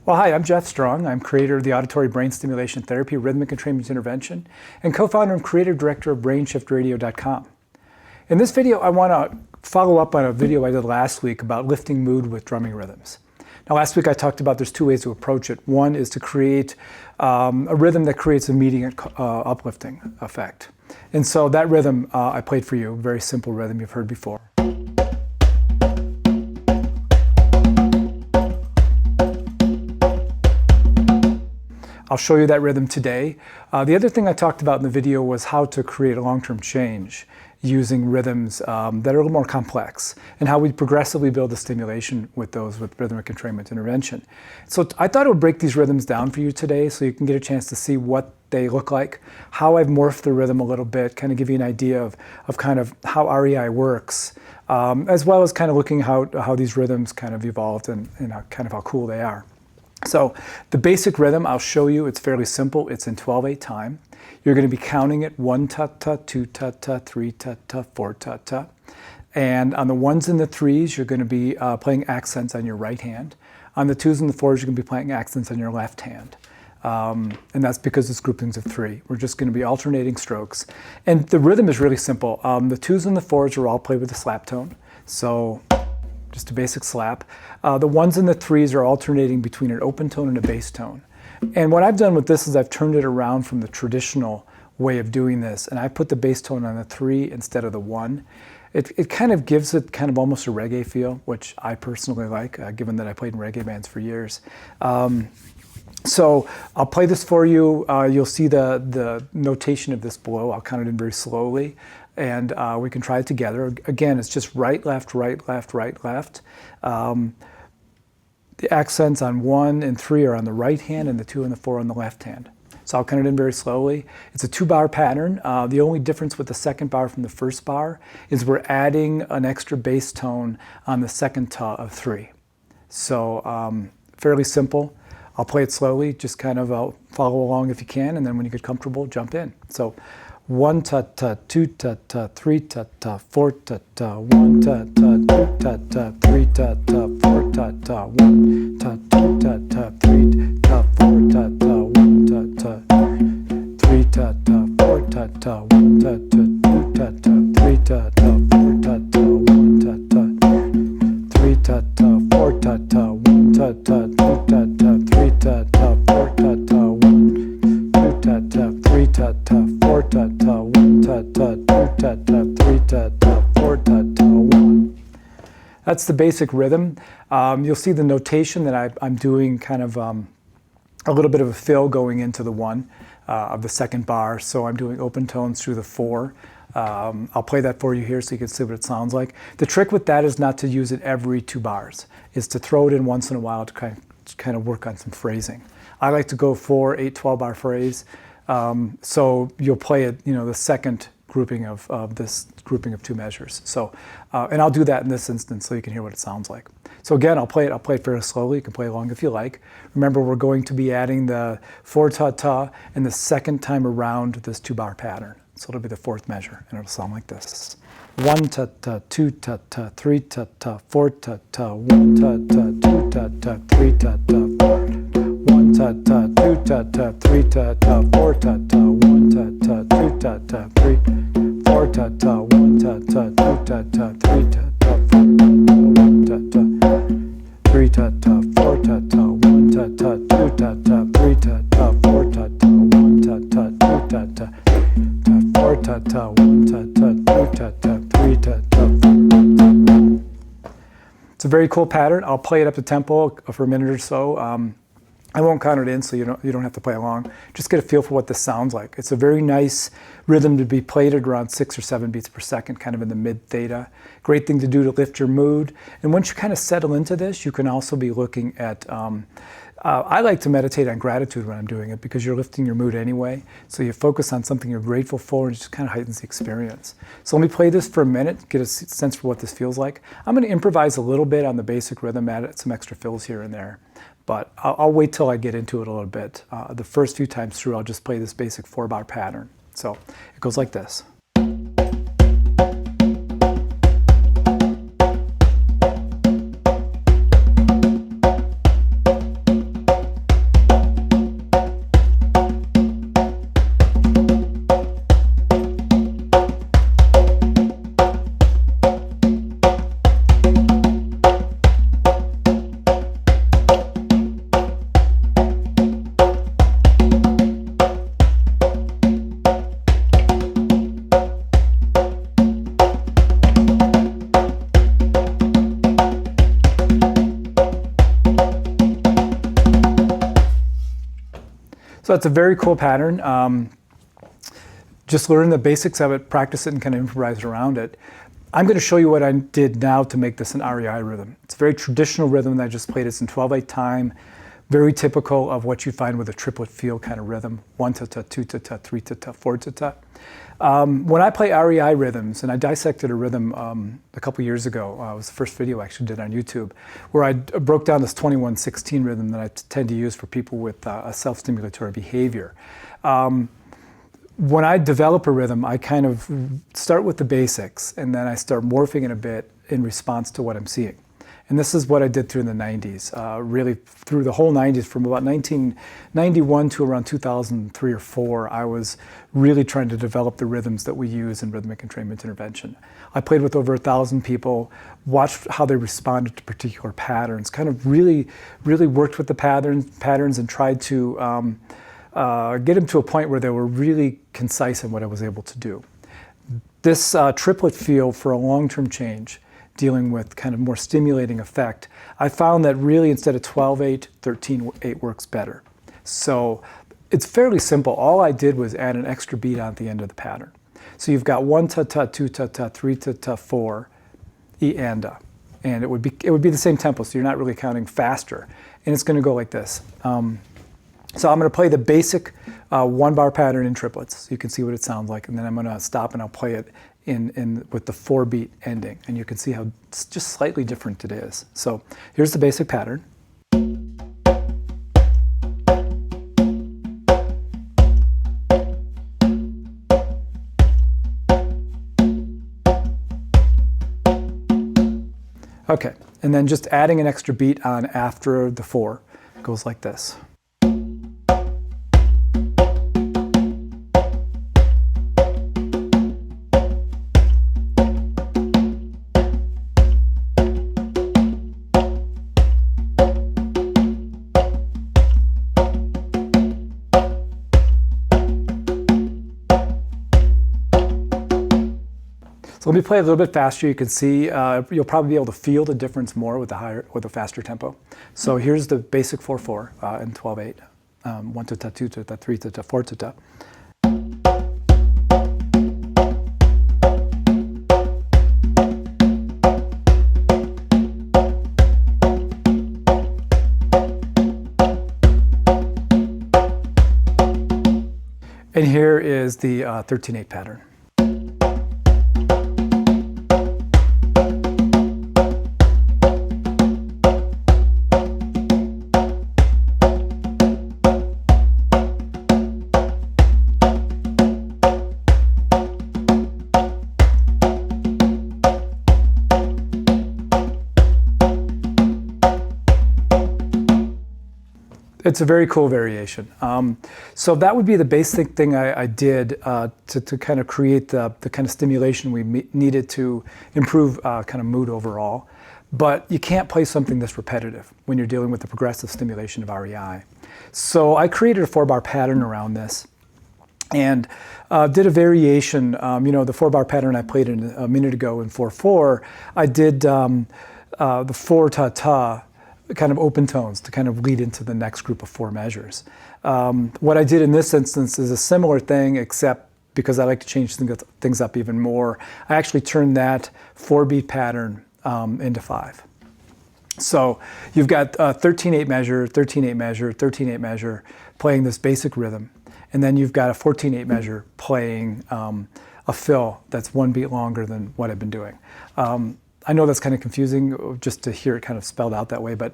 Well, hi, I'm Jeff Strong. I'm creator of the Auditory Brain Stimulation Therapy, Rhythmic Entrainment Intervention, and co-founder and creative director of BrainShiftRadio.com. In this video, I want to follow up on a video I did last week about lifting mood with drumming rhythms. Now, last week I talked about there's two ways to approach it. One is to create a rhythm that creates immediate uplifting effect. And so that rhythm I played for you, a very simple rhythm you've heard before. I'll show you that rhythm today. The other thing I talked about in the video was how to create a long-term change using rhythms that are a little more complex, and how we progressively build the stimulation with those with rhythmic entrainment intervention. So I thought I would break these rhythms down for you today so you can get a chance to see what they look like, how I've morphed the rhythm a little bit, kind of give you an idea of kind of how REI works, as well as kind of looking how these rhythms kind of evolved and kind of how cool they are. So the basic rhythm I'll show you, it's fairly simple. It's in 12/8 time. You're going to be counting it 1 ta-ta, 2 ta-ta, 3 ta-ta, 4 ta-ta. And on the 1s and the 3s, you're going to be playing accents on your right hand. On the 2s and the 4s, you're going to be playing accents on your left hand. And that's because it's groupings of 3. We're just going to be alternating strokes. And the rhythm is really simple. The 2s and the 4s are all played with a slap tone. So just a basic slap. The 1s and the 3s are alternating between an open tone and a bass tone. And what I've done with this is I've turned it around from the traditional way of doing this, and I put the bass tone on the 3 instead of the 1. It kind of gives it kind of almost a reggae feel, which I personally like, given that I played in reggae bands for years. So I'll play this for you. You'll see the notation of this below. I'll count it in very slowly, and we can try it together. Again, it's just right, left, right, left, right, left. The accents on 1 and 3 are on the right hand, and the 2 and the 4 on the left hand. So I'll count it in very slowly. It's a 2-bar pattern. The only difference with the second bar from the first bar is we're adding an extra bass tone on the second ta of 3. So fairly simple. I'll play it slowly, just kind of follow along if you can, and then when you get comfortable, jump in. So 1 ta-ta, 2 ta-ta, 3 ta-ta, 4 ta-ta, 1 ta-ta, 2 ta-ta, 3 ta-ta, 4 ta-ta, 1 ta-ta, 2 ta-ta, 3 ta-ta, 4 ta-ta, 1 ta-ta, 3 ta-ta, 4 ta-ta, 1 ta-ta, 2 ta-ta, 3 ta-ta, 4 ta-ta, 1 ta-ta, 3 ta-ta, 4 ta-ta, 1 ta-ta, 2 ta-ta, 3 ta-ta, 4 ta-ta, 1 ta-ta, 3 ta-ta, 4 ta-ta, 1 ta-ta, 2 ta-ta, 3 ta-ta, 4 ta-ta, 1. That's the basic rhythm. You'll see the notation that I'm doing kind of a little bit of a fill going into the 1 of the second bar. So I'm doing open tones through the 4. I'll play that for you here so you can see what it sounds like. The trick with that is not to use it every 2 bars. Is to throw it in once in a while to kind of work on some phrasing. I like to go 4, 8, 12-bar phrase. So you'll play it, the second grouping of this grouping of 2 measures. So, and I'll do that in this instance so you can hear what it sounds like. So again, I'll play it fairly slowly. You can play along if you like. Remember, we're going to be adding the 4 ta-ta and the second time around this 2-bar pattern. So it'll be the 4th measure, and it'll sound like this. 1 ta-ta, 2 ta-ta, 3 ta-ta, 4 ta-ta, 1 ta-ta, 2 ta-ta, 3 ta-ta, 1 ta-ta, 2 ta-ta, 3 ta-ta, 4 ta-ta, 1 ta-ta, 2 ta-ta, 3, 4 ta-ta, 1 ta-ta, 2 ta-ta, 3 ta-ta, 1 ta-ta, 3 ta-ta, 4 ta-ta, 1 ta-ta, 2 ta-ta, 3 ta-ta, 4 ta-ta, 1 ta-ta, 2 ta-ta, 4 ta-ta, 1 ta-ta, 2 ta-ta, 3 ta-ta. It's a very cool pattern. I'll play it up to tempo for a minute or so. I won't count it in, so you don't have to play along. Just get a feel for what this sounds like. It's a very nice rhythm to be played at around 6 or 7 beats per second, kind of in the mid-theta. Great thing to do to lift your mood. And once you kind of settle into this, you can also be looking at, I like to meditate on gratitude when I'm doing it because you're lifting your mood anyway. So you focus on something you're grateful for and it just kind of heightens the experience. So let me play this for a minute, get a sense for what this feels like. I'm going to improvise a little bit on the basic rhythm, add some extra fills here and there. But I'll wait till I get into it a little bit. The first few times through, I'll just play this basic 4-bar pattern. So it goes like this. So it's a very cool pattern. Just learn the basics of it, practice it, and kind of improvise around it. I'm going to show you what I did now to make this an REI rhythm. It's a very traditional rhythm that I just played. It's in 12/8 time, very typical of what you find with a triplet feel kind of rhythm, 1-ta-ta, 2-ta-ta, 3-ta-ta, 4-ta-ta. When I play REI rhythms, and I dissected a rhythm a couple years ago, it was the first video I actually did on YouTube, where I broke down this 21/16 rhythm that I tend to use for people with a self-stimulatory behavior. When I develop a rhythm, I kind of start with the basics, and then I start morphing it a bit in response to what I'm seeing. And this is what I did through the 90s, really through the whole 90s, from about 1991 to around 2003 or 4, I was really trying to develop the rhythms that we use in rhythmic entrainment intervention. I played with over 1,000 people, watched how they responded to particular patterns, kind of really worked with the patterns and tried to get them to a point where they were really concise in what I was able to do. This triplet feel for a long-term change, dealing with kind of more stimulating effect, I found that really instead of 12/8, 13/8 works better. So it's fairly simple. All I did was add an extra beat on at the end of the pattern. So you've got 1-ta-ta, 2-ta-ta, 3-ta-ta, 4, E and A. And it would be the same tempo, so you're not really counting faster. And it's going to go like this. So I'm going to play the basic 1-bar pattern in triplets, so you can see what it sounds like, and then I'm going to stop and I'll play it with the 4-beat ending, and you can see how just slightly different it is. So here's the basic pattern. Okay, and then just adding an extra beat on after the 4 goes like this. So let me play a little bit faster. You can see, you'll probably be able to feel the difference more with the faster tempo. So here's the basic 4/4 in 12/8, 1-ta-ta, 2-ta-ta, 3-ta-ta, 4-ta-ta. And here is the 13/8 pattern. It's a very cool variation. So that would be the basic thing I did to kind of create the kind of stimulation we needed to improve kind of mood overall. But you can't play something this repetitive when you're dealing with the progressive stimulation of REI. So I created a 4-bar pattern around this and did a variation. You know, the 4-bar pattern I played in a minute ago in 4/4, I did the 4-ta-ta kind of open tones to kind of lead into the next group of 4 measures. What I did in this instance is a similar thing, except because I like to change things up even more, I actually turned that 4-beat pattern into 5. So you've got 13/8 measure, 13/8 measure, 13/8 measure, playing this basic rhythm, and then you've got a 14/8 measure playing a fill that's 1 beat longer than what I've been doing. I know that's kind of confusing just to hear it kind of spelled out that way, but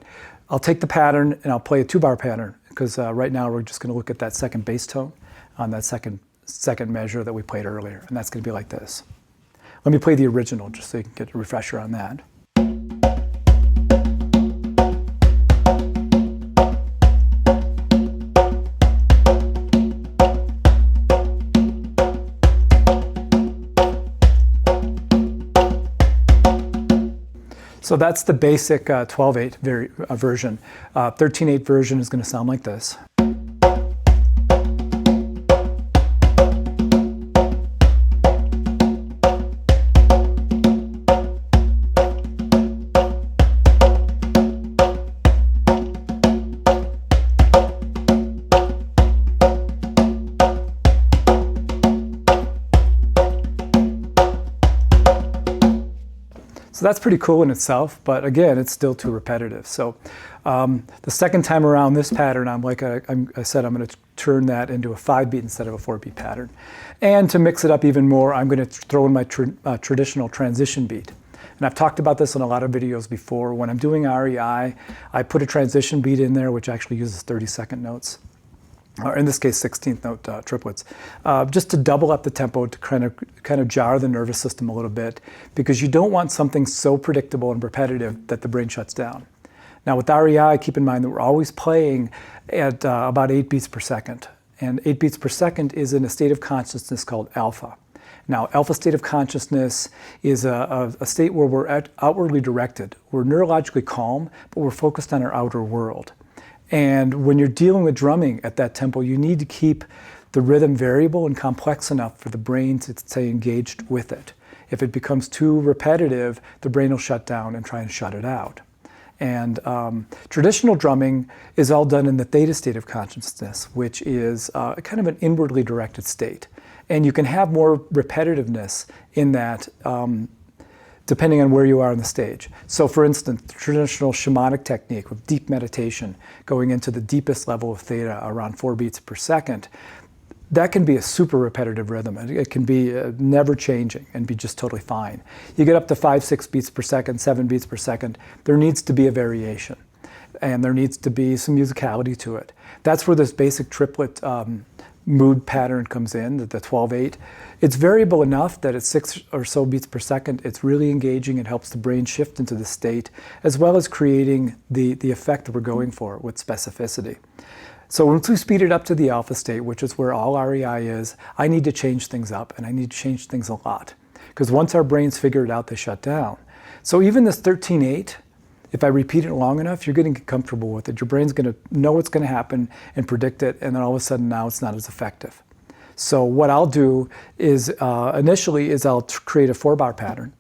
I'll take the pattern and I'll play a 2-bar pattern, because right now we're just going to look at that second bass tone on that second measure that we played earlier, and that's going to be like this. Let me play the original just so you can get a refresher on that. So that's the basic 12/8 version. 13/8 version is going to sound like this. So that's pretty cool in itself, but again, it's still too repetitive. So the second time around this pattern, I said, I'm going to turn that into a 5-beat instead of a 4-beat pattern. And to mix it up even more, I'm going to throw in my traditional transition beat. And I've talked about this in a lot of videos before. When I'm doing REI, I put a transition beat in there, which actually uses 32nd notes, or in this case, 16th note triplets, just to double up the tempo, to kind of jar the nervous system a little bit, because you don't want something so predictable and repetitive that the brain shuts down. Now with REI, keep in mind that we're always playing at about 8 beats per second. And 8 beats per second is in a state of consciousness called alpha. Now, alpha state of consciousness is a state where we're outwardly directed. We're neurologically calm, but we're focused on our outer world. And when you're dealing with drumming at that tempo, you need to keep the rhythm variable and complex enough for the brain to stay engaged with it. If it becomes too repetitive, the brain will shut down and try and shut it out. And traditional drumming is all done in the theta state of consciousness, which is kind of an inwardly directed state. And you can have more repetitiveness in that depending on where you are on the stage. So for instance, the traditional shamanic technique with deep meditation, going into the deepest level of theta, around 4 beats per second, that can be a super repetitive rhythm. It can be never changing and be just totally fine. You get up to 5, 6 beats per second, 7 beats per second, there needs to be a variation. And there needs to be some musicality to it. That's where this basic triplet mood pattern comes in, the 12/8. It's variable enough that at 6 or so beats per second, it's really engaging. It helps the brain shift into the state, as well as creating the effect that we're going for with specificity. So once we speed it up to the alpha state, which is where all REI is, I need to change things up, and I need to change things a lot. Because once our brains figure it out, they shut down. So even this 13/8, if I repeat it long enough, you're going to get comfortable with it. Your brain's going to know what's going to happen and predict it, and then all of a sudden now it's not as effective. So what I'll do is, initially, is I'll create a 4-bar pattern.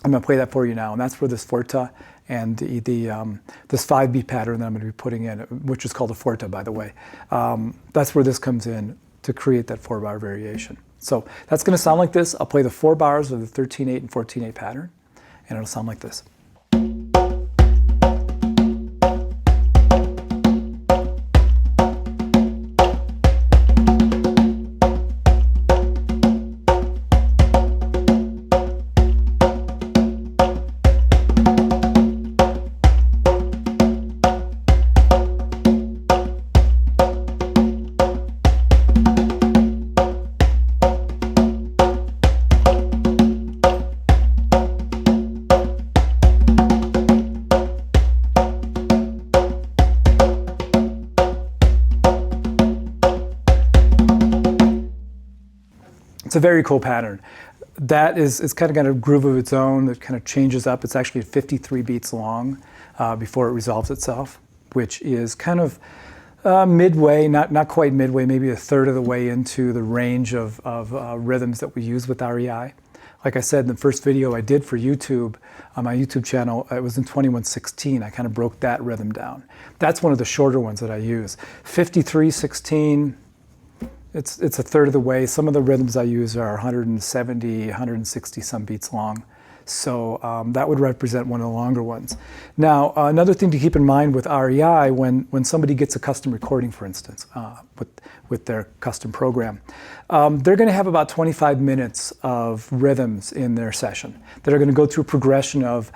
I'm going to play that for you now, and that's where this forte and this 5-beat pattern that I'm going to be putting in, which is called a forte, by the way. That's where this comes in to create that 4-bar variation. So that's going to sound like this. I'll play the 4 bars of the 13/8 and 14/8 pattern, and it'll sound like this. It's a very cool pattern. That is kind of got a groove of its own that kind of changes up. It's actually 53 beats long before it resolves itself, which is kind of midway, not quite midway, maybe a third of the way into the range of rhythms that we use with REI. Like I said in the first video I did for YouTube, on my YouTube channel, it was in 21/16. I kind of broke that rhythm down. That's one of the shorter ones that I use. 53/16, it's a third of the way. Some of the rhythms I use are 170, 160 some beats long. So that would represent one of the longer ones. Now, another thing to keep in mind with REI, when somebody gets a custom recording, for instance, with their custom program, they're going to have about 25 minutes of rhythms in their session that are going to go through a progression of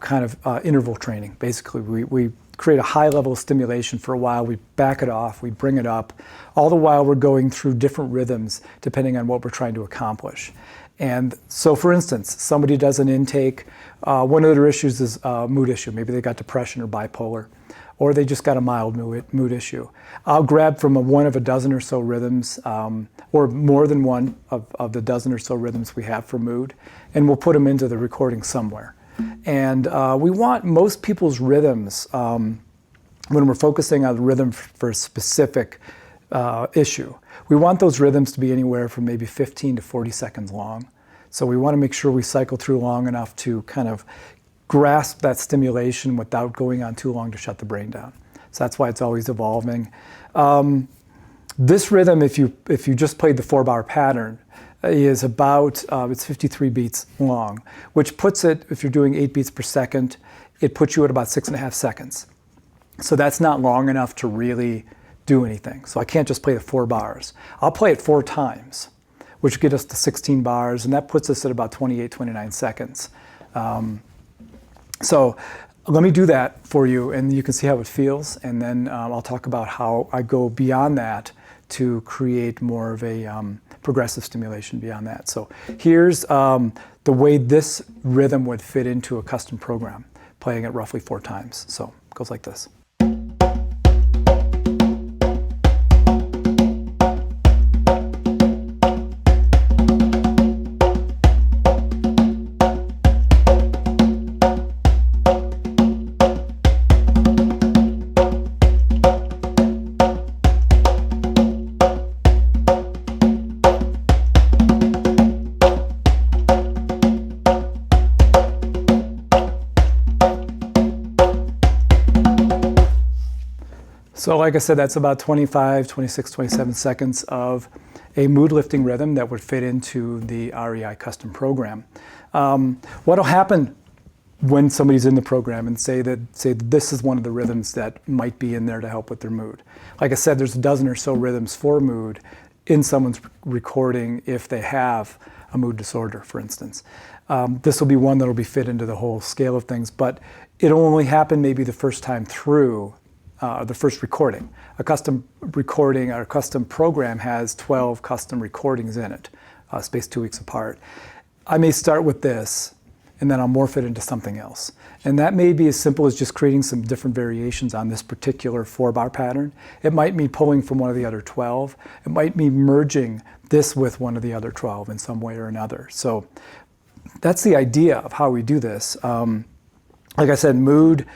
kind of interval training. Basically, we create a high level of stimulation for a while, we back it off, we bring it up, all the while we're going through different rhythms depending on what we're trying to accomplish. And so, for instance, somebody does an intake, one of their issues is a mood issue. Maybe they got depression or bipolar, or they just got a mild mood issue. I'll grab from one of a dozen or so rhythms, or more than one of the dozen or so rhythms we have for mood, and we'll put them into the recording somewhere. And we want most people's rhythms, when we're focusing on the rhythm for a specific issue, we want those rhythms to be anywhere from maybe 15 to 40 seconds long. So we want to make sure we cycle through long enough to kind of grasp that stimulation without going on too long to shut the brain down. So that's why it's always evolving. This rhythm, if you just played the 4-bar pattern, is about, it's 53 beats long, which puts it, if you're doing 8 beats per second, it puts you at about 6.5 seconds. So that's not long enough to really do anything. So I can't just play the 4 bars. I'll play it 4 times, which will get us to 16 bars, and that puts us at about 28, 29 seconds. So let me do that for you, and you can see how it feels, and then I'll talk about how I go beyond that to create more of a progressive stimulation beyond that. So here's the way this rhythm would fit into a custom program, playing it roughly 4 times. So it goes like this. So like I said, that's about 25, 26, 27 seconds of a mood lifting rhythm that would fit into the REI Custom Program. What'll happen when somebody's in the program and say that this is one of the rhythms that might be in there to help with their mood? Like I said, there's a dozen or so rhythms for mood in someone's recording if they have a mood disorder, for instance. This will be one that will be fit into the whole scale of things, but it'll only happen maybe the first time through the first recording. A custom recording or a custom program has 12 custom recordings in it, spaced 2 weeks apart. I may start with this, and then I'll morph it into something else. And that may be as simple as just creating some different variations on this particular 4-bar pattern. It might mean pulling from one of the other 12. It might mean merging this with one of the other 12 in some way or another. So that's the idea of how we do this. Like I said, mood,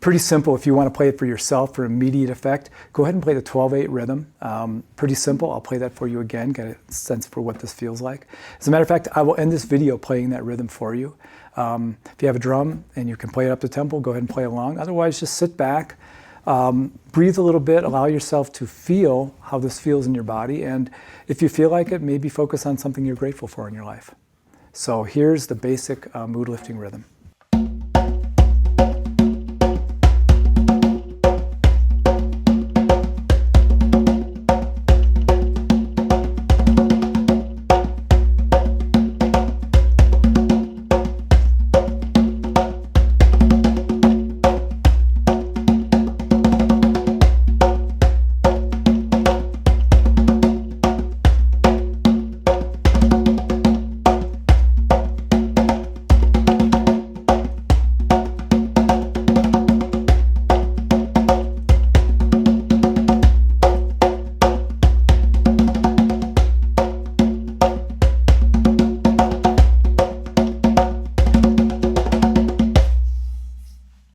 pretty simple. If you want to play it for yourself for immediate effect, go ahead and play the 12/8 rhythm. Pretty simple. I'll play that for you again, get a sense for what this feels like. As a matter of fact, I will end this video playing that rhythm for you. If you have a drum and you can play it up to tempo, go ahead and play along. Otherwise, just sit back, breathe a little bit, allow yourself to feel how this feels in your body, and if you feel like it, maybe focus on something you're grateful for in your life. So here's the basic mood lifting rhythm.